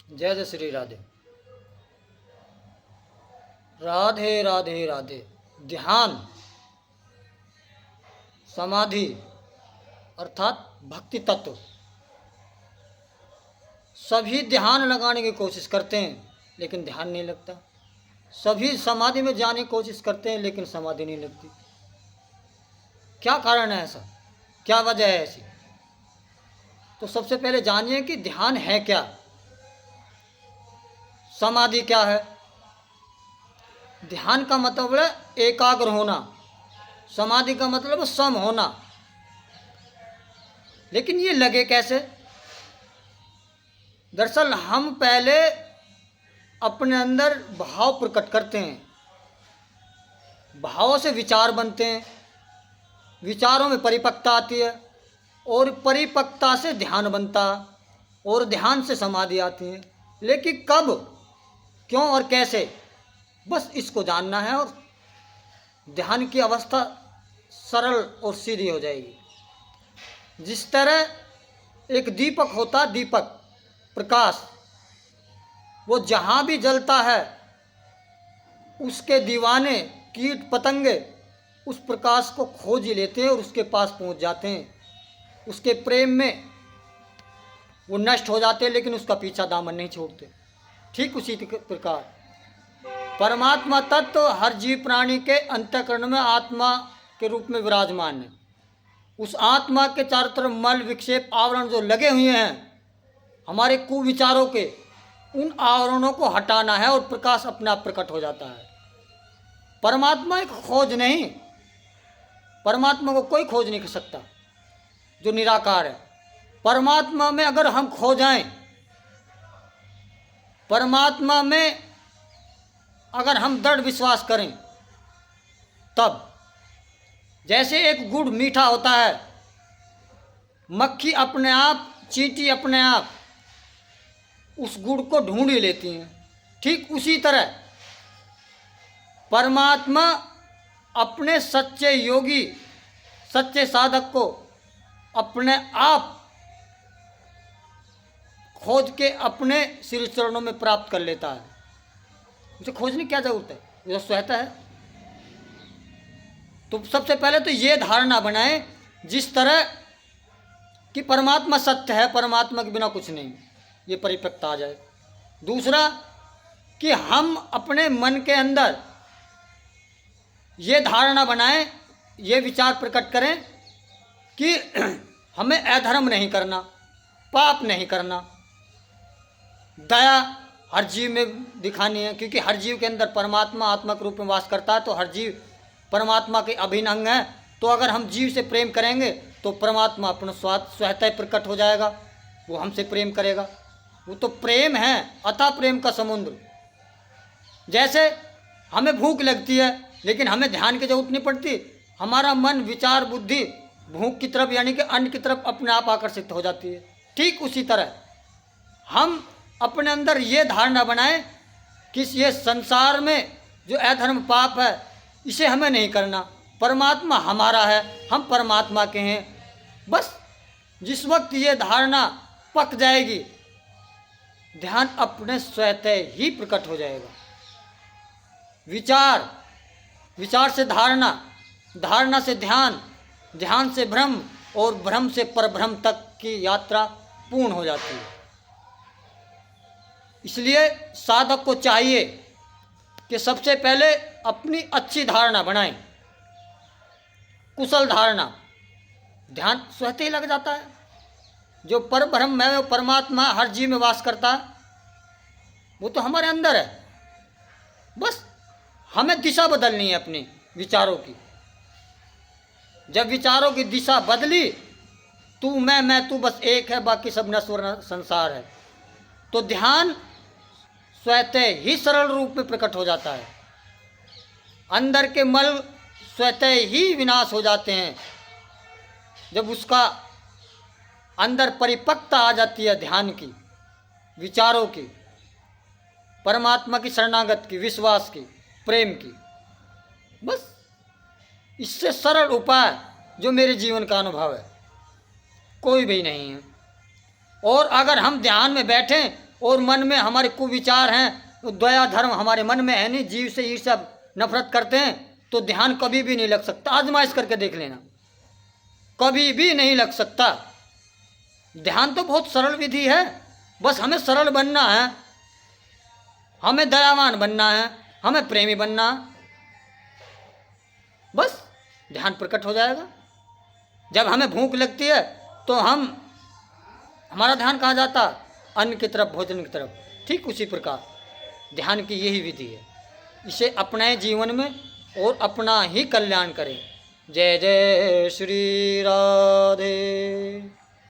जय जय श्री राधे। राधे राधे राधे। ध्यान, समाधि अर्थात भक्ति तत्व, सभी ध्यान लगाने की कोशिश करते हैं लेकिन ध्यान नहीं लगता। सभी समाधि में जाने की कोशिश करते हैं लेकिन समाधि नहीं लगती। क्या कारण है ऐसा? क्या वजह है ऐसी? तो सबसे पहले जानिए कि ध्यान है क्या, समाधि क्या है। ध्यान का मतलब है एकाग्र होना, समाधि का मतलब है सम होना। लेकिन ये लगे कैसे? दरअसल हम पहले अपने अंदर भाव प्रकट करते हैं, भावों से विचार बनते हैं, विचारों में परिपक्वता आती है और परिपक्वता से ध्यान बनता और ध्यान से समाधि आती है। लेकिन कब, क्यों और कैसे, बस इसको जानना है और ध्यान की अवस्था सरल और सीधी हो जाएगी। जिस तरह एक दीपक होता, दीपक प्रकाश, वो जहाँ भी जलता है उसके दीवाने कीट पतंगे उस प्रकाश को खोज ही लेते हैं और उसके पास पहुँच जाते हैं। उसके प्रेम में वो नष्ट हो जाते हैं लेकिन उसका पीछा दामन नहीं छोड़ते। ठीक उसी प्रकार परमात्मा तत्व हर जीव प्राणी के अंतःकरण में आत्मा के रूप में विराजमान है। उस आत्मा के चारों तरफ मल विक्षेप आवरण जो लगे हुए हैं हमारे कुविचारों के, उन आवरणों को हटाना है और प्रकाश अपने आप प्रकट हो जाता है। परमात्मा एक खोज नहीं, परमात्मा को कोई खोज नहीं कर सकता जो निराकार है। परमात्मा में अगर हम खो जाएं, परमात्मा में अगर हम दृढ़ विश्वास करें, तब जैसे एक गुड़ मीठा होता है, मक्खी अपने आप, चींटी अपने आप उस गुड़ को ढूंढ ही लेती हैं। ठीक उसी तरह परमात्मा अपने सच्चे योगी, सच्चे साधक को अपने आप खोज के अपने श्री चरणों में प्राप्त कर लेता है। उसे खोजने की क्या जरूरत है, वो स्वतः है। तो सबसे पहले तो ये धारणा बनाएं जिस तरह कि परमात्मा सत्य है, परमात्मा के बिना कुछ नहीं, ये परिपक्वता आ जाए। दूसरा कि हम अपने मन के अंदर ये धारणा बनाएं, ये विचार प्रकट करें कि हमें अधर्म नहीं करना, पाप नहीं करना, दया हर जीव में दिखानी है। क्योंकि हर जीव के अंदर परमात्मा आत्मा के रूप में वास करता है, तो हर जीव परमात्मा के अभिन्न अंग है। तो अगर हम जीव से प्रेम करेंगे तो परमात्मा अपना स्वतः प्रकट हो जाएगा, वो हमसे प्रेम करेगा। वो तो प्रेम है, अतः प्रेम का समुद्र। जैसे हमें भूख लगती है लेकिन हमें ध्यान की जरूरत नहीं पड़ती, हमारा मन, विचार, बुद्धि भूख की तरफ यानी कि अन्न की तरफ अपने आप आकर्षित हो जाती है। ठीक उसी तरह हम अपने अंदर ये धारणा बनाएं कि ये संसार में जो अधर्म पाप है इसे हमें नहीं करना, परमात्मा हमारा है, हम परमात्मा के हैं। बस जिस वक्त ये धारणा पक जाएगी, ध्यान अपने स्वतः ही प्रकट हो जाएगा। विचार, विचार से धारणा, धारणा से ध्यान, ध्यान से भ्रम और भ्रम से परभ्रम तक की यात्रा पूर्ण हो जाती है। इसलिए साधक को चाहिए कि सबसे पहले अपनी अच्छी धारणा बनाएं, कुशल धारणा। ध्यान स्वतः ही लग जाता है। जो परब्रह्म है, वो परमात्मा हर जीव में वास करता है, वो तो हमारे अंदर है। बस हमें दिशा बदलनी है अपनी विचारों की। जब विचारों की दिशा बदली, तू मैं तू बस एक है, बाकी सब नश्वर संसार है, तो ध्यान स्वतः ही सरल रूप में प्रकट हो जाता है। अंदर के मल स्वतः ही विनाश हो जाते हैं। जब उसका अंदर परिपक्वता आ जाती है ध्यान की, विचारों की, परमात्मा की शरणागत की, विश्वास की, प्रेम की, बस इससे सरल उपाय जो मेरे जीवन का अनुभव है कोई भी नहीं है। और अगर हम ध्यान में बैठें और मन में हमारे कुविचार हैं, दया धर्म हमारे मन में है नहीं, जीव से ईर्ष्या नफरत करते हैं, तो ध्यान कभी भी नहीं लग सकता। आजमाइश करके देख लेना, कभी भी नहीं लग सकता। ध्यान तो बहुत सरल विधि है, बस हमें सरल बनना है, हमें दयावान बनना है, हमें प्रेमी बनना, बस ध्यान प्रकट हो जाएगा। जब हमें भूख लगती है तो हमारा ध्यान कहाँ जाता? अन्न की तरफ, भोजन की तरफ। ठीक उसी प्रकार ध्यान की यही विधि है, इसे अपने जीवन में और अपना ही कल्याण करें। जय जय श्री राधे।